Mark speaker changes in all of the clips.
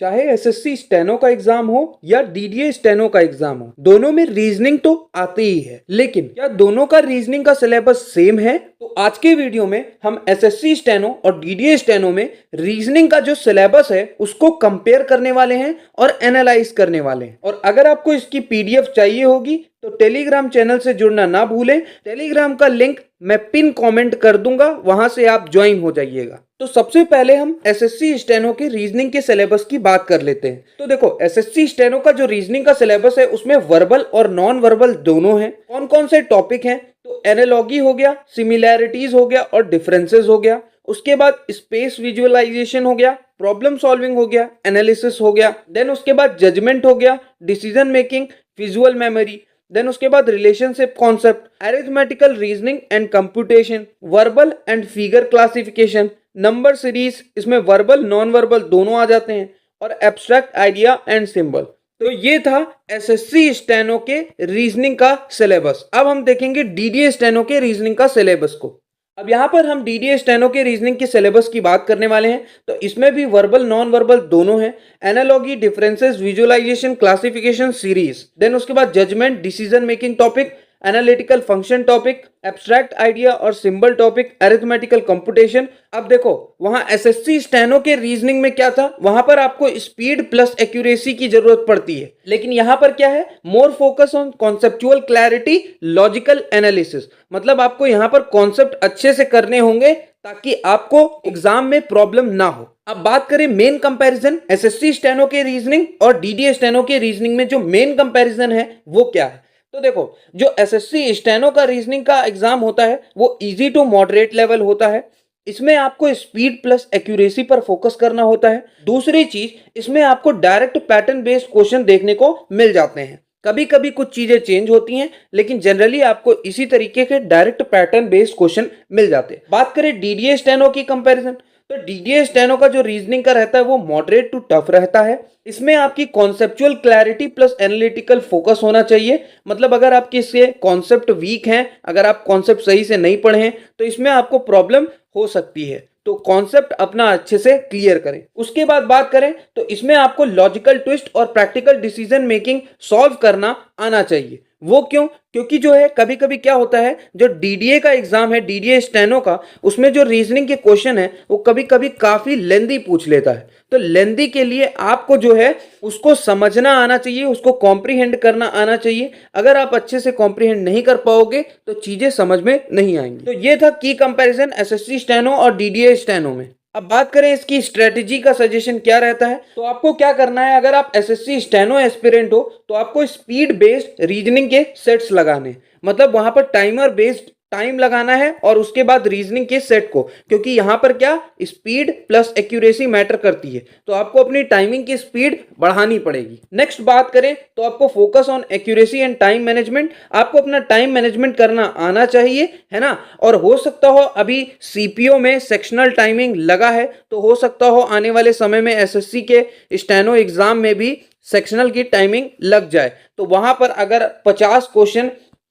Speaker 1: चाहे SSC steno का exam हो या डीडीए स्टेनो का एग्जाम हो, दोनों में रीजनिंग तो आती ही है, लेकिन क्या दोनों का रीजनिंग का सिलेबस सेम है? तो आज के वीडियो में हम एसएससी स्टेनो और डीडीए स्टेनो में रीजनिंग का जो सिलेबस है उसको कंपेयर करने वाले हैं और एनालाइज करने वाले हैं। और अगर आपको इसकी पीडीएफ चाहिए होगी तो टेलीग्राम चैनल से जुड़ना ना भूलें। टेलीग्राम का लिंक मैं पिन कमेंट कर दूंगा, वहां से आप ज्वाइन हो जाइएगा। तो सबसे पहले हम एसएससी स्टेनो के रीजनिंग के सिलेबस की बात कर लेते हैं। तो देखो, एसएससी स्टेनो का जो रीजनिंग का सिलेबस है उसमें वर्बल और नॉन वर्बल दोनों हैं। कौन कौन से टॉपिक हैं? तो एनालॉगी हो गया, सिमिलैरिटीज हो गया और डिफरेंसेस हो गया। उसके बाद स्पेस विजुअलाइजेशन हो गया, प्रॉब्लम सॉल्विंग हो गया, एनालिसिस हो गया। देन उसके बाद जजमेंट हो गया, decision making, visual memory. Then उसके बाद relationship concept, arithmetical reasoning and computation, verbal and figure classification, number series, इसमें वर्बल नॉन वर्बल दोनों आ जाते हैं, और एब्स्ट्रैक्ट आइडिया एंड सिंबल। तो ये था एसएससी स्टेनो के रीजनिंग का सिलेबस। अब हम देखेंगे डीडीए स्टेनो के रीजनिंग का सिलेबस को। अब यहाँ पर हम डीडीए स्टेनो के रीजनिंग के सिलेबस की बात करने वाले हैं। तो इसमें भी वर्बल नॉन वर्बल दोनों हैं, analogy, differences, visualisation, classification, series. Then उसके बाद judgement, decision making topic, analytical function topic, abstract idea और सिंबल टॉपिक, अरिथमेटिकल कंप्यूटेशन। अब देखो, वहां एसएससी स्टेनो के रीजनिंग में क्या था, वहां पर आपको स्पीड प्लस एक्यूरेसी की जरूरत पड़ती है, लेकिन यहां पर क्या है, more focus on conceptual clarity, logical analysis. मतलब आपको यहां पर कॉन्सेप्ट अच्छे से करने होंगे ताकि आपको एग्जाम में प्रॉब्लम ना हो। अब बात करें मेन कंपैरिजन एसएससी स्टेनो के रीजनिंग और डीडीए स्टेनो के रीजनिंग में, जो मेन कंपैरिजन है वो क्या है? तो देखो, जो एसएससी स्टेनो का रीजनिंग का एग्जाम होता है वो इजी टू मॉडरेट लेवल होता है। इसमें आपको स्पीड प्लस एक्यूरेसी पर फोकस करना होता है। दूसरी चीज, इसमें आपको डायरेक्ट पैटर्न बेस्ड क्वेश्चन देखने को मिल जाते हैं। कभी कभी कुछ चीजें चेंज होती हैं, लेकिन जनरली आपको इसी तरीके के डायरेक्ट पैटर्न बेस्ड क्वेश्चन मिल जाते हैं। बात करें डीडीए स्टेनो की कंपैरिजन, तो डीडीए स्टेनो का जो रीजनिंग का रहता है वो मॉडरेट टू टफ रहता है। इसमें आपकी conceptual clarity plus analytical focus होना चाहिए। मतलब अगर आपके इसके कॉन्सेप्ट वीक हैं, अगर आप कॉन्सेप्ट सही से नहीं पढ़े हैं, तो इसमें आपको प्रॉब्लम हो सकती है। तो कॉन्सेप्ट अपना अच्छे से क्लियर करें। उसके बाद बात करें तो इसमें आपको लॉजिकल ट्विस्ट और प्रैक्टिकल डिसीजन मेकिंग सॉल्व करना आना चाहिए। वो क्यों? क्योंकि जो है कभी कभी क्या होता है, जो डीडीए का एग्जाम है, डीडीए स्टेनो का, उसमें जो रीजनिंग के क्वेश्चन है वो कभी कभी काफी लेंदी पूछ लेता है। तो लेंदी के लिए आपको जो है उसको समझना आना चाहिए, उसको कॉम्प्रीहेंड करना आना चाहिए। अगर आप अच्छे से कॉम्प्रीहेंड नहीं कर पाओगे तो चीजें समझ में नहीं आएंगी। तो ये था की कंपैरिजन एसएससी स्टेनो और डीडीए स्टेनो में। अब बात करें इसकी स्ट्रेटेजी का सजेशन क्या रहता है, तो आपको क्या करना है, अगर आप एसएससी स्टेनो एस्पिरेंट हो तो आपको स्पीड बेस्ड रीजनिंग के सेट्स लगाने, मतलब वहां पर टाइमर बेस्ड टाइम लगाना है, और उसके बाद रीजनिंग के सेट को, क्योंकि यहां पर क्या स्पीड प्लस एक्यूरेसी मैटर करती है, तो आपको अपनी टाइमिंग की स्पीड बढ़ानी पड़ेगी। नेक्स्ट बात करें तो आपको focus on accuracy and time management. आपको अपना टाइम मैनेजमेंट करना आना चाहिए, है ना। और हो सकता हो अभी सीपीओ में सेक्शनल टाइमिंग लगा है, तो हो सकता हो आने वाले समय में एसएससी के स्टेनो एग्जाम में भी सेक्शनल की टाइमिंग लग जाए। तो वहां पर अगर 50 क्वेश्चन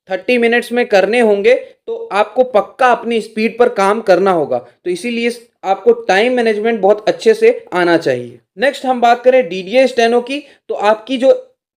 Speaker 1: 30 मिनट्स में करने होंगे तो आपको पक्का अपनी स्पीड पर काम करना होगा। तो इसीलिए आपको टाइम मैनेजमेंट बहुत अच्छे से आना चाहिए। नेक्स्ट हम बात करें डीडीए स्टेनो की, तो आपकी जो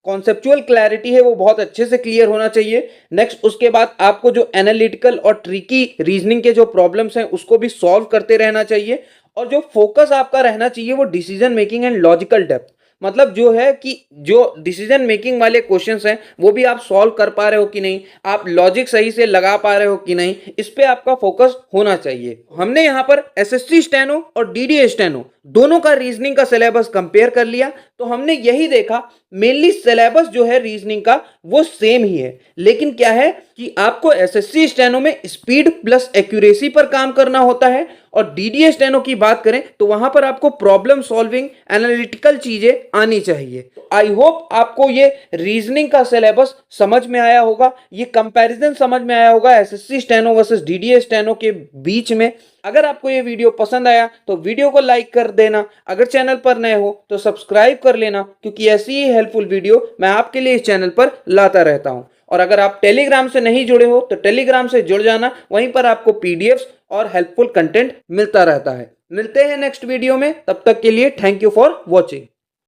Speaker 1: कॉन्सेप्चुअल क्लैरिटी है वो बहुत अच्छे से क्लियर होना चाहिए। नेक्स्ट उसके बाद आपको जो एनालिटिकल और ट्रिकी रीजनिंग के जो प्रॉब्लम्स हैं उसको भी सॉल्व करते रहना चाहिए। और जो फोकस आपका रहना चाहिए वो decision making and logical depth. मतलब जो है कि जो डिसीजन मेकिंग वाले क्वेश्चंस हैं वो भी आप सॉल्व कर पा रहे हो कि नहीं, आप लॉजिक सही से लगा पा रहे हो कि नहीं, इस पे आपका फोकस होना चाहिए। हमने यहाँ पर एसएससी स्टेनो और डीडीए स्टेनो दोनों का रीजनिंग का सिलेबस कंपेयर कर लिया, तो हमने यही देखा मेनली सिलेबस जो है रीजनिंग का वो सेम ही है, लेकिन क्या है कि आपको एसएससी स्टेनो में स्पीड प्लस एक्यूरेसी पर काम करना होता है, और डीडीए स्टेनो की बात करें तो वहां पर आपको प्रॉब्लम सॉल्विंग एनालिटिकल चीजें आनी चाहिए। आई होप आपको ये रीजनिंग का सिलेबस समझ में आया होगा, ये कंपैरिजन समझ में आया होगा SSC steno versus DDA steno के बीच में। अगर आपको ये वीडियो पसंद आया तो वीडियो को लाइक कर देना, अगर चैनल पर नए हो तो सब्सक्राइब कर लेना, क्योंकि ऐसी ही हेल्पफुल वीडियो मैं आपके लिए इस चैनल पर लाता रहता हूं। और अगर आप टेलीग्राम से नहीं जुड़े हो तो टेलीग्राम से जुड़ जाना, वहीं पर आपको पीडीएफ्स और हेल्पफुल कंटेंट मिलता रहता है। मिलते हैं नेक्स्ट वीडियो में, तब तक के लिए थैंक यू फॉर वॉचिंग।